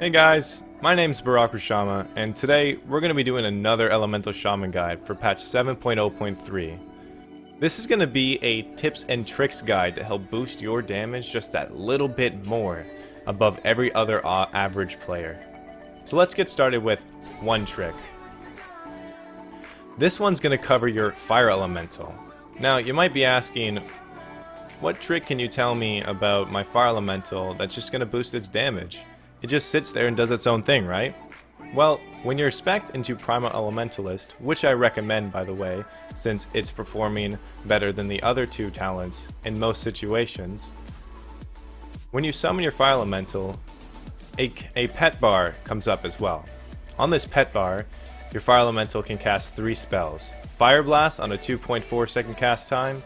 Hey guys, my name's Shama, and today we're going to be doing another Elemental Shaman guide for patch 7.0.3. This is going to be a tips and tricks guide to help boost your damage just that little bit more above every other average player. So let's get started with one trick. This one's going to cover your Fire Elemental. Now you might be asking, what trick can you tell me about my Fire Elemental that's just going to boost its damage? It just sits there and does its own thing, right? Well, when you're spec'd into Primal Elementalist, which I recommend by the way, since it's performing better than the other two talents in most situations, when you summon your Fire Elemental, a pet bar comes up as well. On this pet bar, your Fire Elemental can cast 3 spells. Fire Blast on a 2.4 second cast time,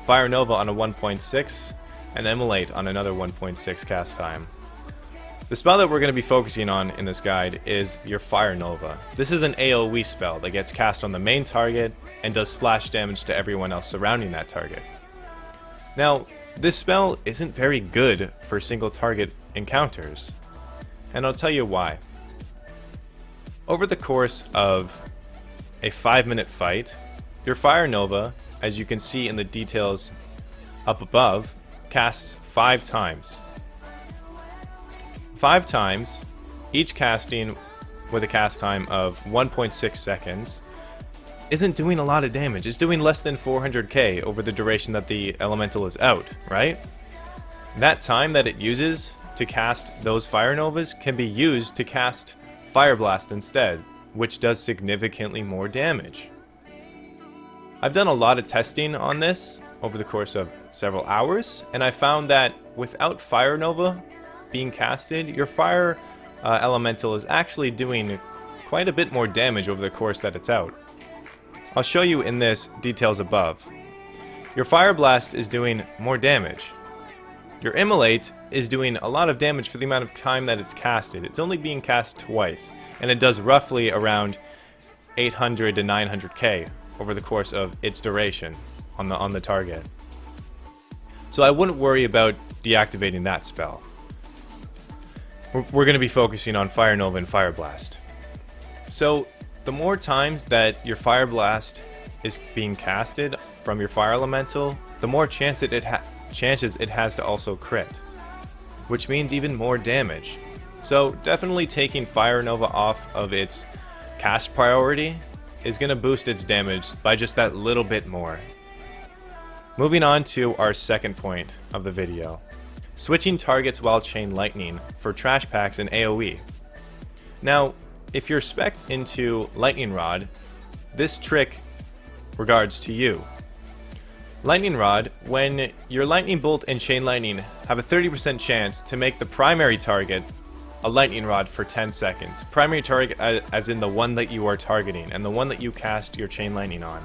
Fire Nova on a 1.6, and Immolate on another 1.6 cast time. The spell that we're going to be focusing on in this guide is your Fire Nova. This is an AoE spell that gets cast on the main target and does splash damage to everyone else surrounding that target. Now, this spell isn't very good for single target encounters, and I'll tell you why. Over the course of a 5-minute fight, your Fire Nova, as you can see in the details up above, casts 5 times. 5 times, each casting with a cast time of 1.6 seconds, isn't doing a lot of damage. It's doing less than 400k over the duration that the elemental is out, right? That time that it uses to cast those Fire Novas can be used to cast Fire Blast instead, which does significantly more damage. I've done a lot of testing on this over the course of several hours, and I found that without Fire Nova being casted, your Fire Elemental is actually doing quite a bit more damage over the course that it's out. I'll show you in this details above. Your Fire Blast is doing more damage. Your Immolate is doing a lot of damage for the amount of time that it's casted. It's only being cast twice, and it does roughly around 800 to 900k over the course of its duration on the target. So I wouldn't worry about deactivating that spell. We're going to be focusing on Fire Nova and Fire Blast. So the more times that your Fire Blast is being casted from your Fire Elemental, the more chances it has to also crit, which means even more damage. So definitely taking Fire Nova off of its cast priority is going to boost its damage by just that little bit more. Moving on to our second point of the video. Switching targets while chain lightning for trash packs and AoE. Now, if you're spec'd into Lightning Rod, this trick regards to you. Lightning Rod, when your Lightning Bolt and Chain Lightning have a 30% chance to make the primary target a Lightning Rod for 10 seconds. Primary target as in the one that you are targeting and the one that you cast your Chain Lightning on.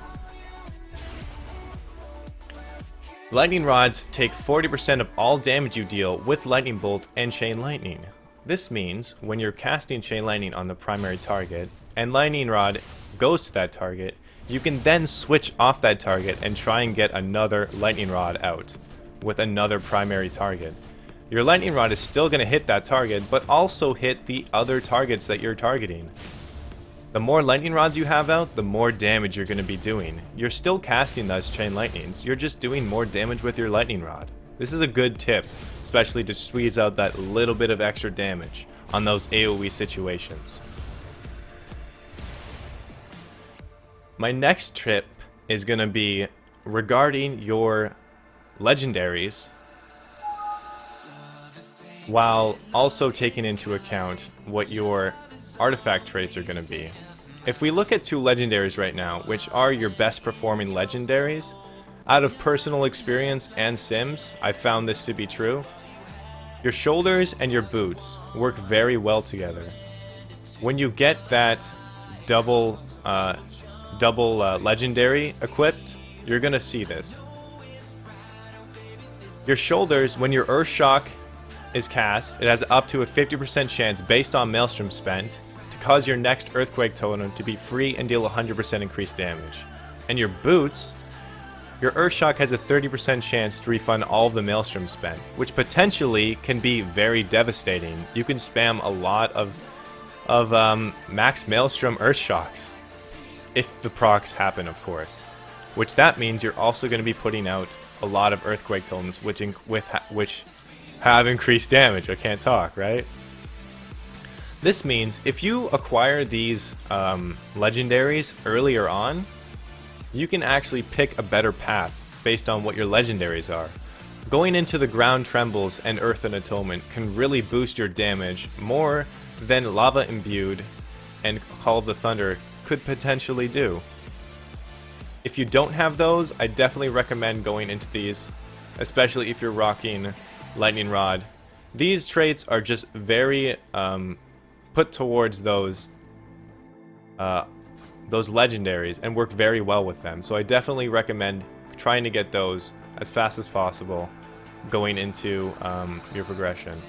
Lightning Rods take 40% of all damage you deal with Lightning Bolt and Chain Lightning. This means when you're casting Chain Lightning on the primary target and Lightning Rod goes to that target, you can then switch off that target and try and get another Lightning Rod out with another primary target. Your Lightning Rod is still going to hit that target, but also hit the other targets that you're targeting. The more Lightning Rods you have out, the more damage you're going to be doing. You're still casting those Chain Lightnings, you're just doing more damage with your Lightning Rod. This is a good tip, especially to squeeze out that little bit of extra damage on those AoE situations. My next tip is going to be regarding your legendaries, while also taking into account what your artifact traits are going to be. If we look at 2 legendaries right now, which are your best performing legendaries, out of personal experience and sims, I found this to be true. Your shoulders and your boots work very well together. When you get that double legendary equipped, you're going to see this. Your shoulders, when your Earth Shock is cast, it has up to a 50% chance based on Maelstrom spent to cause your next Earthquake totem to be free and deal 100% increased damage. And your boots, your Earthshock has a 30% chance to refund all of the Maelstrom spent, which potentially can be very devastating. You can spam a lot of max Maelstrom Earthshocks, if the procs happen, of course. Which that means you're also going to be putting out a lot of Earthquake totems, which have increased damage. I can't talk, right? This means if you acquire these legendaries earlier on, you can actually pick a better path based on what your legendaries are. Going into the Ground Trembles and Earth and Atonement can really boost your damage more than Lava Imbued and Call of the Thunder could potentially do. If you don't have those, I definitely recommend going into these, especially if you're rocking Lightning Rod. These traits are just very put towards those legendaries and work very well with them. So I definitely recommend trying to get those as fast as possible going into your progression.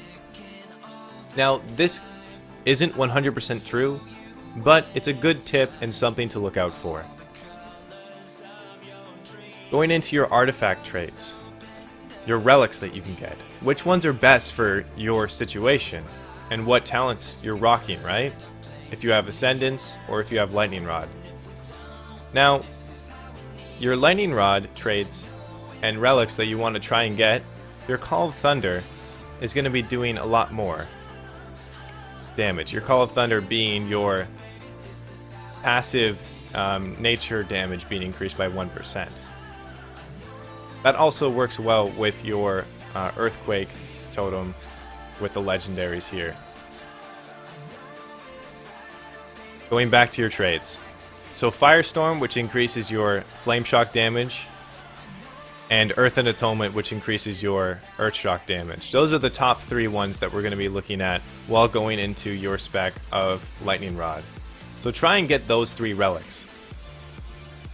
Now, this isn't 100% true, but it's a good tip and something to look out for. Going into your artifact traits, your relics that you can get. Which ones are best for your situation and what talents you're rocking, right? If you have Ascendance or if you have Lightning Rod. Now, your Lightning Rod traits and relics that you want to try and get, your Call of Thunder is going to be doing a lot more damage. Your Call of Thunder being your passive nature damage being increased by 1%. That also works well with your Earthquake totem with the legendaries here. Going back to your traits. So Firestorm, which increases your Flame Shock damage, and Earth and Atonement, which increases your Earthshock damage. Those are the top 3 ones that we're going to be looking at while going into your spec of Lightning Rod. So try and get those 3 relics.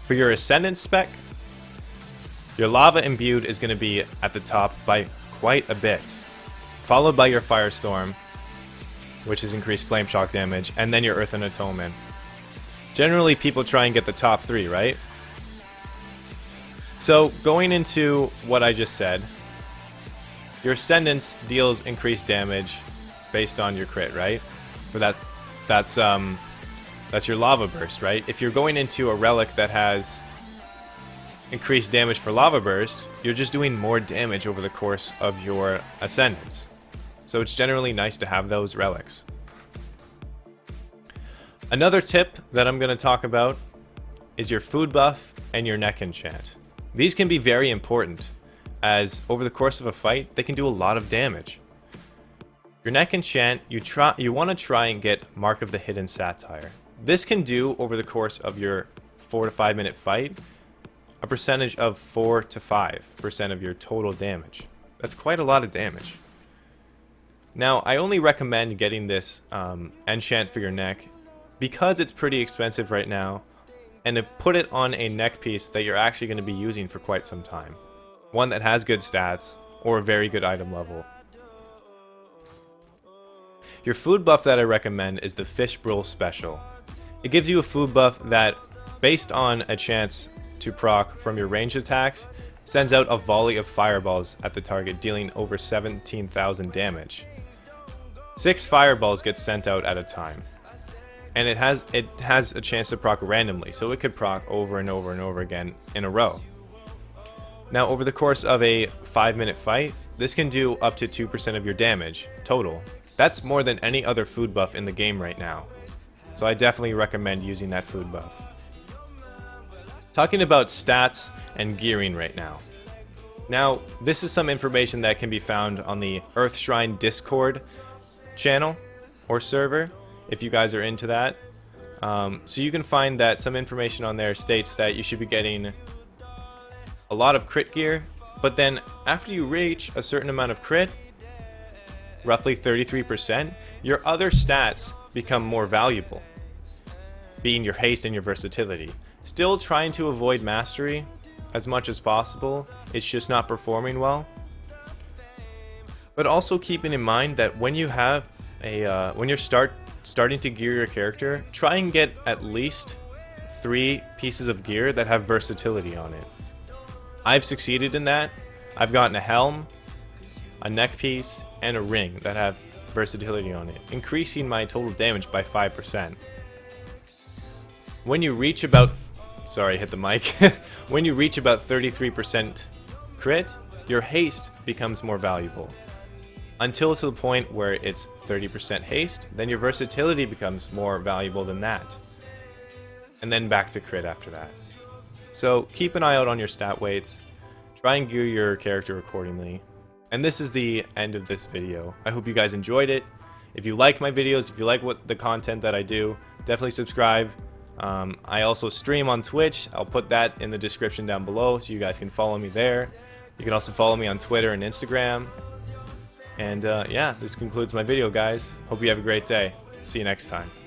For your Ascendant spec, your Lava Imbued is going to be at the top by quite a bit, followed by your Firestorm, which is increased Flame Shock damage, and then your Earth and Atonement. Generally, people try and get the top 3, right? So, going into what I just said, your Ascendance deals increased damage based on your crit, right? For that's your Lava Burst, right? If you're going into a relic that has increased damage for Lava Burst, you're just doing more damage over the course of your Ascendance. So it's generally nice to have those relics. Another tip that I'm going to talk about is your food buff and your neck enchant. These can be very important, as over the course of a fight, they can do a lot of damage. Your neck enchant, you want to try and get Mark of the Hidden Satire. This can do, over the course of your 4 to 5 minute fight, a percentage of 4 to 5% of your total damage. That's quite a lot of damage. Now, I only recommend getting this enchant for your neck because it's pretty expensive right now, and to put it on a neck piece that you're actually going to be using for quite some time. One that has good stats, or a very good item level. Your food buff that I recommend is the Fish Brill Special. It gives you a food buff that, based on a chance to proc from your ranged attacks, sends out a volley of fireballs at the target, dealing over 17,000 damage. 6 fireballs get sent out at a time. And it has a chance to proc randomly, so it could proc over and over and over again in a row. Now, over the course of a 5-minute fight, this can do up to 2% of your damage total. That's more than any other food buff in the game right now. So I definitely recommend using that food buff. Talking about stats and gearing right now. Now, this is some information that can be found on the Earth Shrine Discord channel or server, if you guys are into that. So you can find that some information on there states that you should be getting a lot of crit gear, but then after you reach a certain amount of crit, roughly 33%, your other stats become more valuable, being your haste and your versatility. Still trying to avoid mastery as much as possible, it's just not performing well. But also keeping in mind that when you have when you're starting to gear your character, try and get at least 3 pieces of gear that have versatility on it. I've succeeded in that. I've gotten a helm, a neck piece, and a ring that have versatility on it, increasing my total damage by 5%. When you reach about, sorry, hit the mic. When you reach about 33% crit, your haste becomes more valuable. Until to the point where it's 30% haste, then your versatility becomes more valuable than that. And then back to crit after that. So keep an eye out on your stat weights. Try and gear your character accordingly. And this is the end of this video. I hope you guys enjoyed it. If you like my videos, if you like the content that I do, definitely subscribe. I also stream on Twitch. I'll put that in the description down below so you guys can follow me there. You can also follow me on Twitter and Instagram. And yeah, this concludes my video, guys. Hope you have a great day. See you next time.